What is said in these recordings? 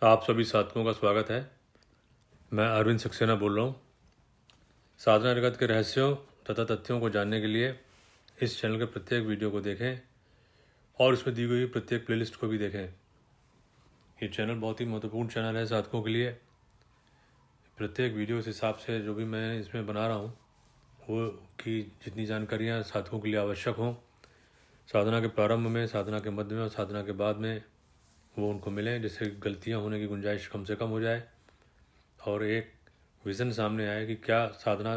आप सभी साथियों का स्वागत है। मैं अरविंद सक्सेना बोल रहा हूँ। साधना जगत के रहस्यों तथा तथ्यों को जानने के लिए इस चैनल के प्रत्येक वीडियो को देखें और इसमें दी गई प्रत्येक प्लेलिस्ट को भी देखें। ये चैनल बहुत ही महत्वपूर्ण चैनल है साधकों के लिए। प्रत्येक वीडियो इस हिसाब से जो भी मैं इसमें बना रहा हूँ वो कि जितनी जानकारियाँ साधकों के लिए आवश्यक हों, साधना के प्रारंभ में, साधना के मध्य में और साधना के बाद में वो उनको मिलें, जिससे गलतियाँ होने की गुंजाइश कम से कम हो जाए और एक विज़न सामने आए कि क्या साधना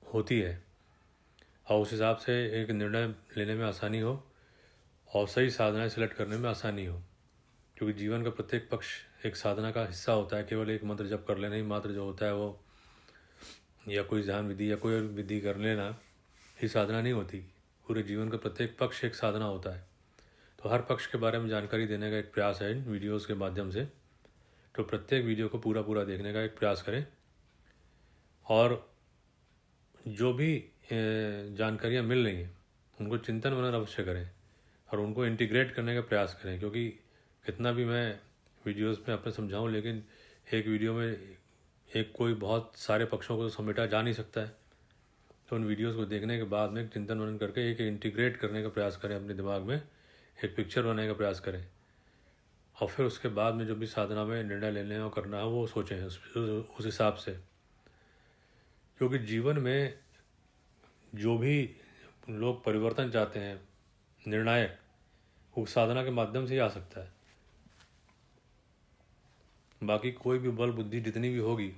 होती है और उस हिसाब से एक निर्णय लेने में आसानी हो और सही साधनाएं सेलेक्ट करने में आसानी हो। क्योंकि जीवन का प्रत्येक पक्ष एक साधना का हिस्सा होता है। केवल एक मंत्र जप कर लेना ही मात्र जो होता है वो, या कोई ध्यान विधि या कोई विधि कर लेना ही साधना नहीं होती। पूरे जीवन का प्रत्येक पक्ष एक साधना होता है। तो हर पक्ष के बारे में जानकारी देने का एक प्रयास है इन वीडियोज़ के माध्यम से। तो प्रत्येक वीडियो को पूरा देखने का एक प्रयास करें और जो भी जानकारियाँ मिल रही हैं उनको चिंतन मनन अवश्य करें और उनको इंटीग्रेट करने का प्रयास करें। क्योंकि कितना भी मैं वीडियोस में अपने समझाऊं, लेकिन एक वीडियो में एक कोई बहुत सारे पक्षों को समेटा जा नहीं सकता है। तो उन वीडियोस को देखने के बाद में चिंतन मनन करके एक इंटीग्रेट करने का प्रयास करें, अपने दिमाग में एक पिक्चर बनाने का प्रयास करें और फिर उसके बाद में जो भी साधना में निर्णय लेने और करना है वो सोचें उस हिसाब से। क्योंकि जीवन में जो भी लोग परिवर्तन चाहते हैं निर्णायक, वो साधना के माध्यम से ही आ सकता है। बाकी कोई भी बल बुद्धि जितनी भी होगी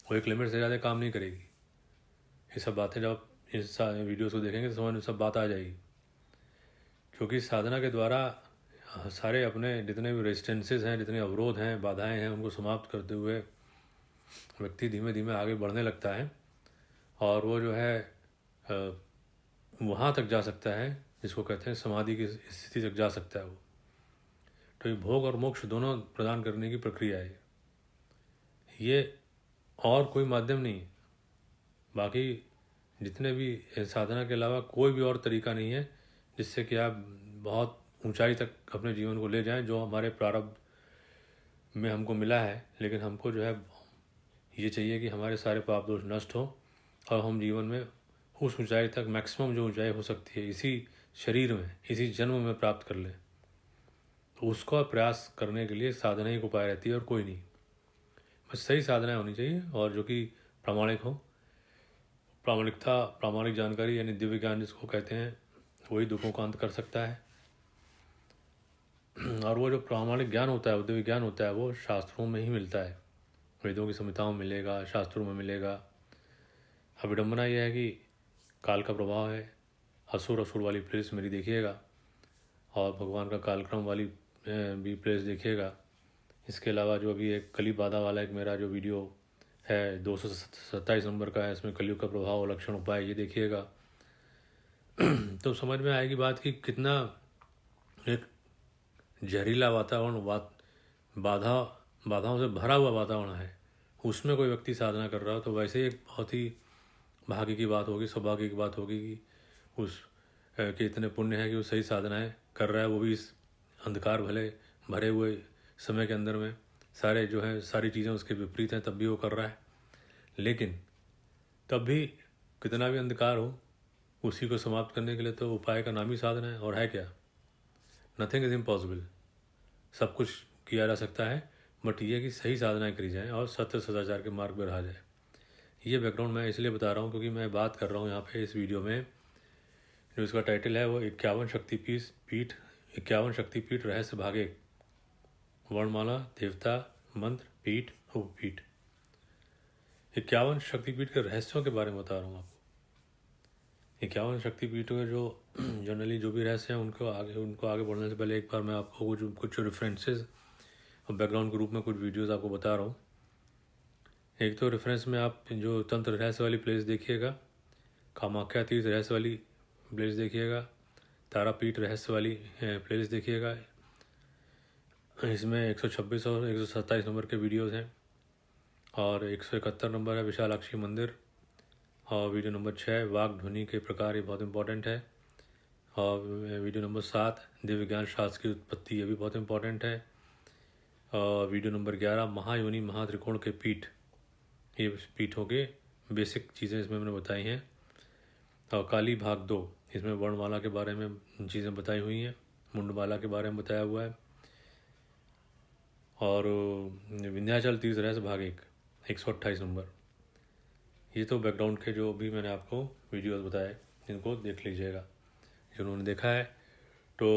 वो एक लिमिट से ज़्यादा काम नहीं करेगी। ये सब बातें जब इस वीडियोस को देखेंगे तो समझ में सब बात आ जाएगी। क्योंकि साधना के द्वारा सारे अपने जितने भी रेजिस्टेंसेस हैं, जितने अवरोध हैं, बाधाएं हैं, उनको समाप्त करते हुए व्यक्ति धीमे धीमे आगे बढ़ने लगता है और वो जो है वहाँ तक जा सकता है जिसको कहते हैं समाधि की स्थिति तक जा सकता है वो। तो ये भोग और मोक्ष दोनों प्रदान करने की प्रक्रिया है ये, और कोई माध्यम नहीं। बाकी जितने भी साधना के अलावा कोई भी और तरीका नहीं है जिससे कि आप बहुत ऊंचाई तक अपने जीवन को ले जाएं, जो हमारे प्रारब्ध में हमको मिला है। लेकिन हमको जो है ये चाहिए कि हमारे सारे पाप दोष नष्ट हों और हम जीवन में उस ऊंचाई तक, मैक्सिमम जो ऊंचाई हो सकती है इसी शरीर में, इसी जन्म में प्राप्त कर लें। तो उसका प्रयास करने के लिए साधना एक उपाय रहती है और कोई नहीं। बस सही साधनाएं होनी चाहिए और जो कि प्रामाणिक हो। प्रामाणिकता, प्रामाणिक जानकारी यानी दिव्य ज्ञान जिसको कहते हैं, वही दुखों का अंत कर सकता है। और वो जो प्रामाणिक ज्ञान होता है, वो दिव्य ज्ञान होता है, वो शास्त्रों में ही मिलता है। वेदों की संहिताओं में मिलेगा, शास्त्रों में मिलेगा। अब विडम्बना यह है कि काल का प्रभाव है। असुर वाली प्लेलिस्ट मेरी देखिएगा और भगवान का कालक्रम वाली भी प्लेलिस्ट देखिएगा। इसके अलावा जो अभी एक कली बाधा वाला एक मेरा जो वीडियो है 227 नंबर का है, इसमें कलयुग का प्रभाव और लक्षण उपाय, ये देखिएगा। तो समझ में आएगी बात कि कितना एक जहरीला वातावरण, बाधाओं से भरा हुआ वातावरण है। उसमें कोई व्यक्ति साधना कर रहा हो तो वैसे ही एक बहुत ही भाग्य की बात होगी, सौभाग्य की बात होगी कि उस के इतने पुण्य है कि वो सही साधनाएं कर रहा है, वो भी इस अंधकार भरे हुए समय के अंदर में। सारे जो है सारी चीज़ें उसके विपरीत हैं, तब भी वो कर रहा है। लेकिन तब भी कितना भी अंधकार हो, उसी को समाप्त करने के लिए तो उपाय का नाम ही साधना है। और है क्या? Nothing is impossible. सब कुछ किया जा सकता है, बट ये कि सही साधनाएं करी जाएँ और सत्य सदाचार के मार्ग पर रहा जाए। ये बैकग्राउंड मैं इसलिए बता रहा हूँ क्योंकि मैं बात कर रहा हूँ यहाँ पे इस वीडियो में, जो इसका टाइटल है वो 51 शक्तिपीठ रहस्य भाग 1, वर्णमाला, देवता, मंत्र, पीठ, उपपीठ। 51 शक्तिपीठ के रहस्यों के बारे में बता रहा हूँ आपको। 51 शक्तिपीठ के जो जनरली जो भी रहस्य हैं उनको आगे बढ़ने से पहले एक बार मैं आपको कुछ रेफरेंसेस और बैकग्राउंड के रूप में कुछ वीडियोस आपको बता रहा हूँ। एक तो रेफरेंस में आप जो तंत्र रहस्य वाली प्लेस देखिएगा, कामाख्या तीर्थ रहस्य वाली प्लेस देखिएगा, तारापीठ रहस्य वाली प्लेलिस्ट देखिएगा। इसमें 126 और 127 नंबर के वीडियोस हैं और 171 नंबर है विशालाक्षी मंदिर, और वीडियो नंबर 6 वाक ध्वनि के प्रकार, ये बहुत इंपॉर्टेंट है। और वीडियो नंबर 7 दिव्य ज्ञान शास्त्र की उत्पत्ति, ये भी बहुत इंपॉर्टेंट है। वीडियो नंबर 11 महायोनि महात्रिकोण के पीठ, ये पीठों के बेसिक चीज़ें इसमें मैंने बताई हैं। और काली भाग 2, इसमें वर्णमाला के बारे में चीज़ें बताई हुई हैं, मुंडमाला के बारे में बताया हुआ है। और विंध्याचल तीर्थ रहस्य भाग 128 नंबर। ये तो बैकग्राउंड के जो भी मैंने आपको वीडियोस बताए, इनको देख लीजिएगा। जिन्होंने देखा है तो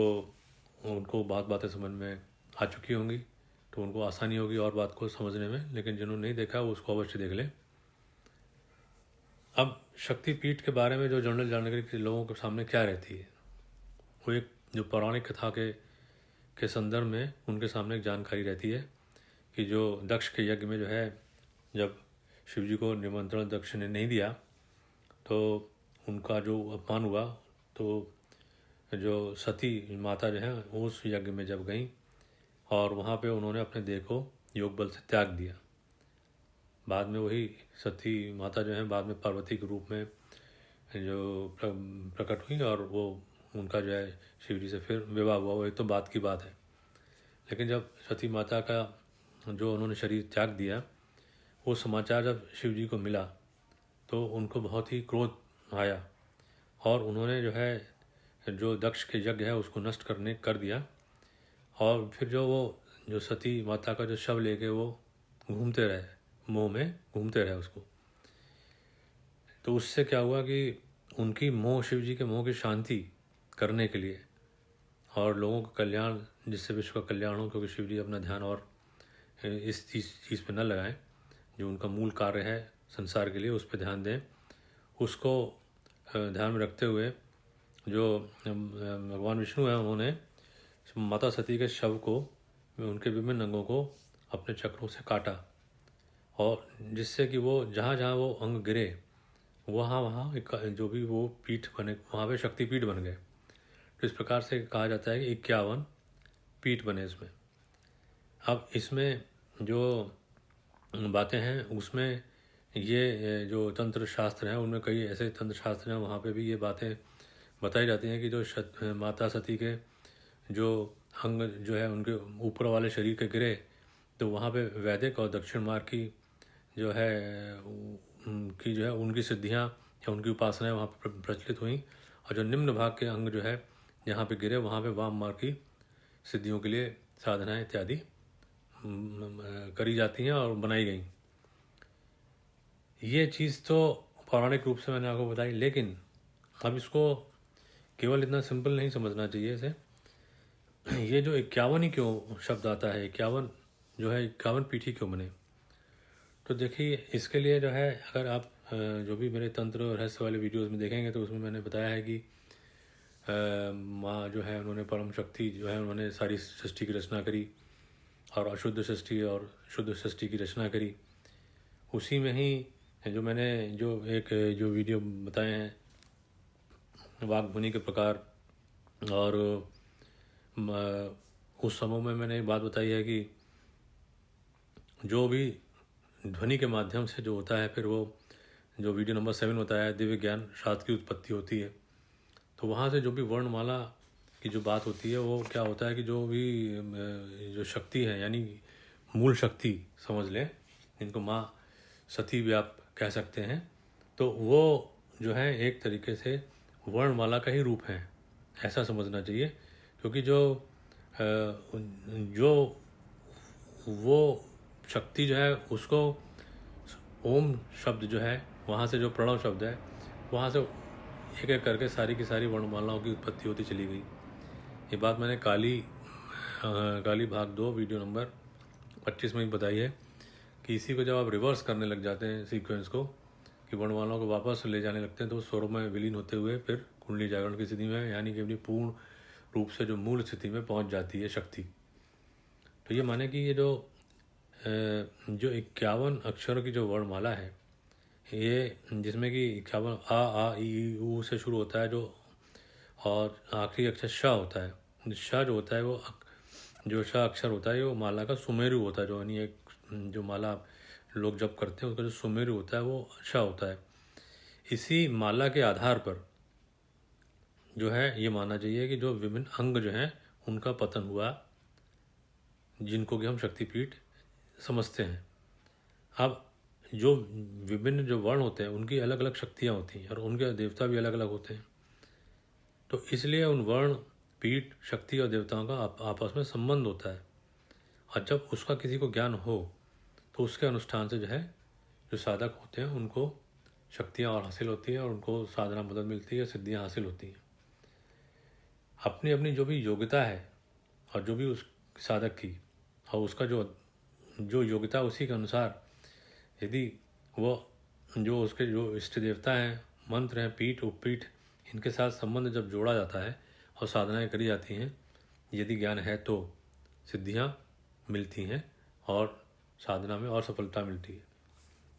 उनको बातें समझ में आ चुकी होंगी, तो उनको आसानी होगी और बात को समझने में। लेकिन जिन्होंने नहीं देखा वो उसको अवश्य देख लें। अब शक्तिपीठ के बारे में जो जनरल जानकारी लोगों के सामने क्या रहती है, वो एक जो पौराणिक कथा के संदर्भ में उनके सामने एक जानकारी रहती है कि जो दक्ष के यज्ञ में जो है, जब शिव जी को निमंत्रण दक्ष ने नहीं दिया तो उनका जो अपमान हुआ, तो जो सती माता जो है उस यज्ञ में जब गई और वहाँ पे उन्होंने अपने देह को योग बल से त्याग दिया। बाद में वही सती माता जो है बाद में पार्वती के रूप में जो प्रकट हुई और वो उनका जो है शिव जी से फिर विवाह हुआ, वो एक तो बात की बात है। लेकिन जब सती माता का जो उन्होंने शरीर त्याग दिया, वो समाचार जब शिव जी को मिला तो उनको बहुत ही क्रोध आया और उन्होंने जो है जो दक्ष के यज्ञ है उसको नष्ट कर दिया। और फिर जो सती माता का जो शव लेके वो घूमते रहे, मोह में घूमते रहे उसको। तो उससे क्या हुआ कि उनकी मोह, शिव जी के मोह की शांति करने के लिए और लोगों का कल्याण, जिससे विश्व का कल्याण हो, क्योंकि शिव जी अपना ध्यान और इस चीज़ पे न लगाएं, जो उनका मूल कार्य है संसार के लिए उस पर ध्यान दें। उसको ध्यान में रखते हुए जो भगवान विष्णु हैं उन्होंने माता सती के शव को, उनके विभिन्न अंगों को अपने चक्रों से काटा और जिससे कि वो जहाँ जहाँ वो अंग गिरे वहाँ जो भी वो पीठ बने, वहाँ पे शक्तिपीठ बन गए। तो इस प्रकार से कहा जाता है कि 51 पीठ बने इसमें। अब इसमें जो बातें हैं उसमें ये जो तंत्र शास्त्र हैं उनमें कई ऐसे तंत्र शास्त्र हैं, वहाँ पे भी ये बातें बताई जाती हैं कि जो माता सती के जो अंग जो है उनके ऊपर वाले शरीर के गिरे, तो वहाँ पे वैदिक और दक्षिण मार्ग की जो है उनकी जो है उनकी सिद्धियाँ या उनकी उपासनाएं वहाँ पर प्रचलित हुई। और जो निम्न भाग के अंग जो है जहाँ पे गिरे वहाँ पे वाम मार्ग की सिद्धियों के लिए साधनाएं इत्यादि करी जाती हैं और बनाई गई। ये चीज़ तो पौराणिक रूप से मैंने आपको बताई, लेकिन अब इसको केवल इतना सिंपल नहीं समझना चाहिए इसे। ये जो 51 ही क्यों शब्द आता है, 51 जो है 51 पीठी क्यों बने, तो देखिए इसके लिए जो है अगर आप जो भी मेरे तंत्र और रहस्य वाले वीडियोस में देखेंगे तो उसमें मैंने बताया है कि माँ जो है उन्होंने परम शक्ति जो है उन्होंने सारी सृष्टि की रचना करी और अशुद्ध सृष्टि और शुद्ध सृष्टि की रचना करी। उसी में ही जो मैंने जो वीडियो बताए हैं वाक ध्वनि के प्रकार, और उस समय में मैंने एक बात बताई है कि जो भी ध्वनि के माध्यम से जो होता है, फिर वो जो वीडियो नंबर 7 होता है दिव्य ज्ञान शास्त्र की उत्पत्ति होती है। तो वहाँ से जो भी वर्णमाला की जो बात होती है वो क्या होता है कि जो भी जो शक्ति है, यानी मूल शक्ति समझ लें, जिनको माँ सती भी आप कह सकते हैं, तो वो जो है एक तरीके से वर्णमाला का ही रूप है, ऐसा समझना चाहिए। क्योंकि जो वो शक्ति जो है उसको ओम शब्द जो है वहाँ से, जो प्रणव शब्द है वहाँ से एक एक करके सारी की सारी वर्णमालाओं की उत्पत्ति होती चली गई। ये बात मैंने काली भाग 2 वीडियो नंबर 25 में ही बताई है कि इसी को जब आप रिवर्स करने लग जाते हैं सीक्वेंस को, कि वर्णमालाओं को वापस ले जाने लगते हैं, तो स्वरों में विलीन होते हुए फिर कुंडली जागरण की स्थिति में, यानी कि अपनी पूर्ण रूप से जो मूल स्थिति में पहुंच जाती है शक्ति। तो ये माने कि ये जो 51 अक्षरों की जो वर्णमाला है, ये जिसमें कि 51 आ ई ऊ से शुरू होता है जो, और आखिरी अक्षर श होता है। श जो होता है वो जो श अक्षर होता है वो माला का सुमेरु होता है, जो यानी एक जो माला लोग जप करते हैं उसका जो सुमेरु होता है वो श होता है। इसी माला के आधार पर जो है ये मानना चाहिए कि जो विभिन्न अंग जो हैं उनका पतन हुआ, जिनको कि हम शक्तिपीठ समझते हैं। अब जो विभिन्न जो वर्ण होते हैं उनकी अलग अलग शक्तियाँ होती हैं और उनके देवता भी अलग अलग होते हैं। तो इसलिए उन वर्ण, पीठ, शक्ति और देवताओं का आपस में संबंध होता है, और जब उसका किसी को ज्ञान हो तो उसके अनुष्ठान से जो है जो साधक होते हैं उनको शक्तियाँ और हासिल होती हैं और उनको साधना मदद मिलती है, सिद्धियाँ हासिल होती हैं। अपनी अपनी जो भी योग्यता है और जो भी उस साधक की और उसका जो जो योग्यता उसी के अनुसार यदि वो जो उसके जो इष्ट देवता हैं, मंत्र हैं, पीठ, उपपीठ, इनके साथ संबंध जब जोड़ा जाता है और साधनाएं करी जाती हैं, यदि ज्ञान है तो सिद्धियां मिलती हैं और साधना में और सफलता मिलती है।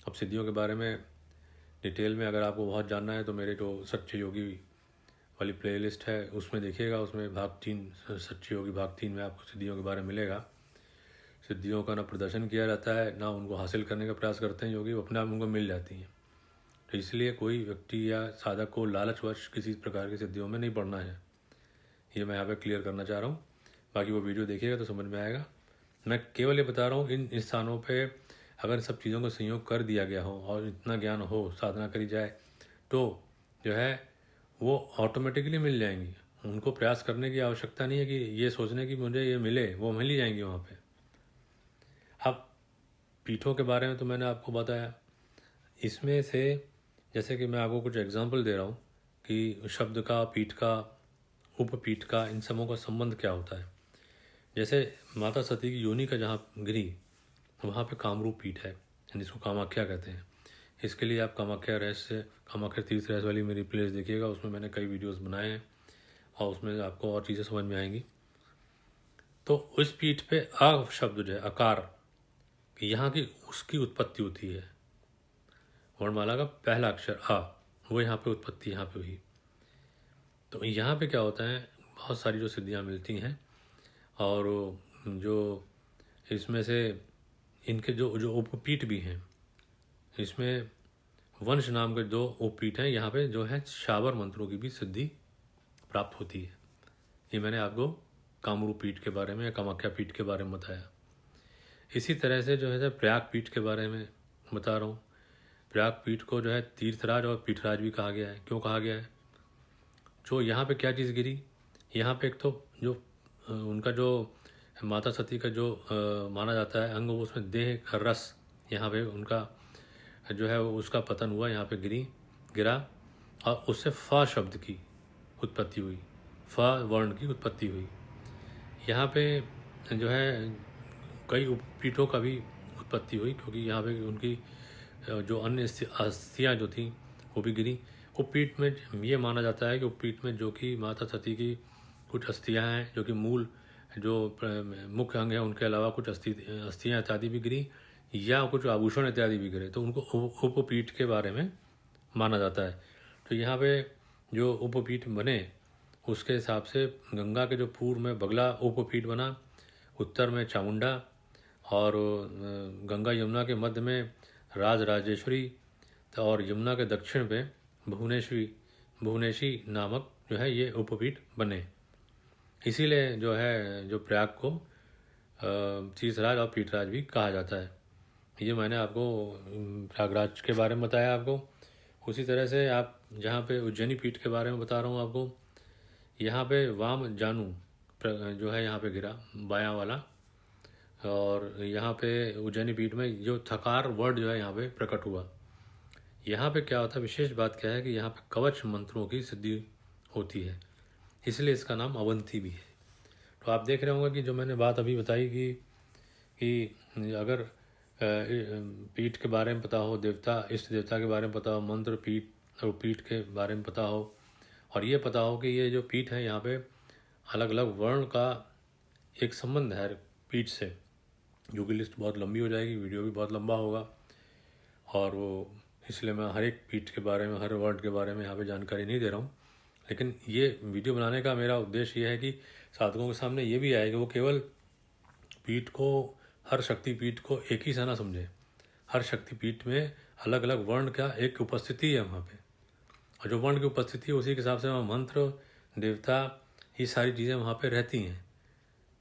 अब सिद्धियों के बारे में डिटेल में अगर आपको बहुत जानना है तो मेरे जो सच्चे योगी वाली प्लेलिस्ट है उसमें देखिएगा, उसमें भाग 3 सच्चे योगी भाग 3 में आपको सिद्धियों के बारे में मिलेगा। सिद्धियों का ना प्रदर्शन किया जाता है ना उनको हासिल करने का प्रयास करते हैं योगी, अपने आप उनको मिल जाती हैं। तो इसलिए कोई व्यक्ति या साधक को लालचवश किसी प्रकार की सिद्धियों में नहीं पड़ना है, ये मैं यहाँ पे क्लियर करना चाह रहा हूँ। बाकी वो वीडियो देखिएगा तो समझ में आएगा। मैं केवल ये बता रहा हूँ इन स्थानों पे अगर सब चीज़ों को संयोग कर दिया गया हो और इतना ज्ञान हो, साधना करी जाए तो जो है वो ऑटोमेटिकली मिल जाएंगी। उनको प्रयास करने की आवश्यकता नहीं है कि ये सोचने की मुझे ये मिले, वो मिल ही जाएंगी वहाँ पे। अब पीठों के बारे में तो मैंने आपको बताया, इसमें से जैसे कि मैं आपको कुछ एग्जांपल दे रहा हूँ कि शब्द का, पीठ का, उपपीठ का, इन सबों का संबंध क्या होता है। जैसे माता सती की योनि का जहाँ गिरी वहाँ पे कामरूप पीठ है, जिसको कामाख्या कहते हैं। इसके लिए आप कामाख्या तीर्थ रहस्य वाली मेरी प्लेलिस्ट देखिएगा, उसमें मैंने कई वीडियोस बनाए हैं और उसमें आपको और चीज़ें समझ में आएंगी। तो उस पीठ पे आ शब्द जो है, आकार, यहाँ की उसकी उत्पत्ति होती है। वर्णमाला का पहला अक्षर आ, वो यहाँ पे उत्पत्ति यहाँ पे हुई। तो यहाँ पे क्या होता है, बहुत सारी जो सिद्धियाँ मिलती हैं और जो इसमें से इनके जो जो उपपीठ भी हैं, इसमें वंश नाम के 2 उपपीठ हैं। यहाँ पे जो है शाबर मंत्रों की भी सिद्धि प्राप्त होती है। ये मैंने आपको कामरूप पीठ के बारे में या कामाख्या पीठ के बारे में बताया। इसी तरह से जो है प्रयाग पीठ के बारे में बता रहा हूँ। प्रयाग पीठ को जो है तीर्थराज और पीठराज भी कहा गया है। क्यों कहा गया है? जो यहाँ पे क्या चीज़ गिरी, यहाँ पे एक तो जो उनका जो माता सती का जो माना जाता है अंग, वो उसमें देह का रस, यहाँ पे उनका जो है उसका पतन हुआ, यहाँ पे गिरा और उससे फा शब्द की उत्पत्ति हुई, फा वर्ण की उत्पत्ति हुई। यहाँ पे जो है कई उपपीठों का भी उत्पत्ति हुई, क्योंकि यहाँ पे उनकी जो अन्य अस्थियाँ जो थी वो भी गिरी। उपपीठ में ये माना जाता है कि उपपीठ में जो कि माता सती की कुछ अस्थियाँ हैं, जो कि मूल जो मुख्य अंग है, उनके अलावा कुछ अस्थियाँ इत्यादि भी गिरी या कुछ आभूषण इत्यादि भी गिरे, तो उनको उपपीठ के बारे में माना जाता है। तो यहाँ पे जो उपपीठ बने उसके हिसाब से गंगा के जो पूर्व में बगला उपपीठ बना, उत्तर में चामुंडा, और गंगा यमुना के मध्य में राजराजेश्वरी, और यमुना के दक्षिण पे भुवनेशी नामक जो है ये उपपीठ बने। इसीलिए जो है जो प्रयाग को तीर्थराज और पीठराज भी कहा जाता है। ये मैंने आपको प्रयागराज के बारे में बताया आपको। उसी तरह से आप जहाँ पे उज्जैनी पीठ के बारे में बता रहा हूँ आपको, यहाँ पे वाम जानू जो है यहाँ पे गिरा, बायां वाला, और यहाँ पे उज्जैनी पीठ में जो थकार वर्ड जो है यहाँ पे प्रकट हुआ। यहाँ पे क्या होता है, विशेष बात क्या है कि यहाँ पे कवच मंत्रों की सिद्धि होती है, इसलिए इसका नाम अवंती भी है। तो आप देख रहे होंगे कि जो मैंने बात अभी बताई कि अगर पीठ के बारे में पता हो, देवता इष्ट देवता के बारे में पता हो, मंत्र पीठ और पीठ के बारे में पता हो, और ये पता हो कि ये जो पीठ है यहाँ पे अलग अलग वर्ण का एक संबंध है पीठ से, जो कि लिस्ट बहुत लंबी हो जाएगी, वीडियो भी बहुत लंबा होगा, और वो इसलिए मैं हर एक पीठ के बारे में, हर वर्ड के बारे में यहाँ पे जानकारी नहीं दे रहा हूँ। लेकिन ये वीडियो बनाने का मेरा उद्देश्य ये है कि साधकों के सामने ये भी आए कि वो केवल पीठ को, हर शक्ति पीठ को एक ही सा ना समझे। हर शक्ति पीठ में अलग अलग वर्ण का एक उपस्थिति है वहाँ पे, और जो वर्ण की उपस्थिति है उसी के हिसाब से वहाँ मंत्र, देवता, ये सारी चीज़ें वहाँ पे रहती हैं।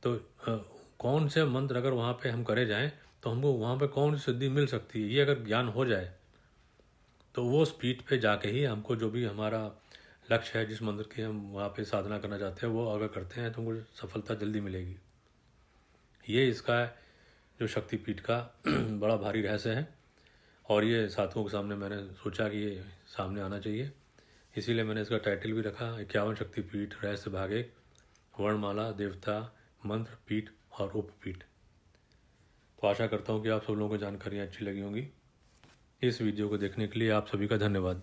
तो कौन से मंत्र अगर वहाँ पे हम करे जाएं तो हमको वहाँ पे कौन सी सिद्धि मिल सकती है, ये अगर ज्ञान हो जाए तो वो स्पीड पे जाके ही हमको जो भी हमारा लक्ष्य है, जिस मंत्र की हम वहाँ पे साधना करना चाहते हैं, वो अगर करते हैं तो हमको सफलता जल्दी मिलेगी। ये इसका जो शक्तिपीठ का बड़ा भारी रहस्य है और ये साथियों के सामने मैंने सोचा कि ये सामने आना चाहिए, इसीलिए मैंने इसका टाइटल भी रखा 51 शक्तिपीठ रहस्य भाग 1, वर्णमाला, देवता, मंत्र, पीठ और उपपीठ। तो आशा करता हूँ कि आप सब लोगों को जानकारियाँ अच्छी लगी होंगी। इस वीडियो को देखने के लिए आप सभी का धन्यवाद।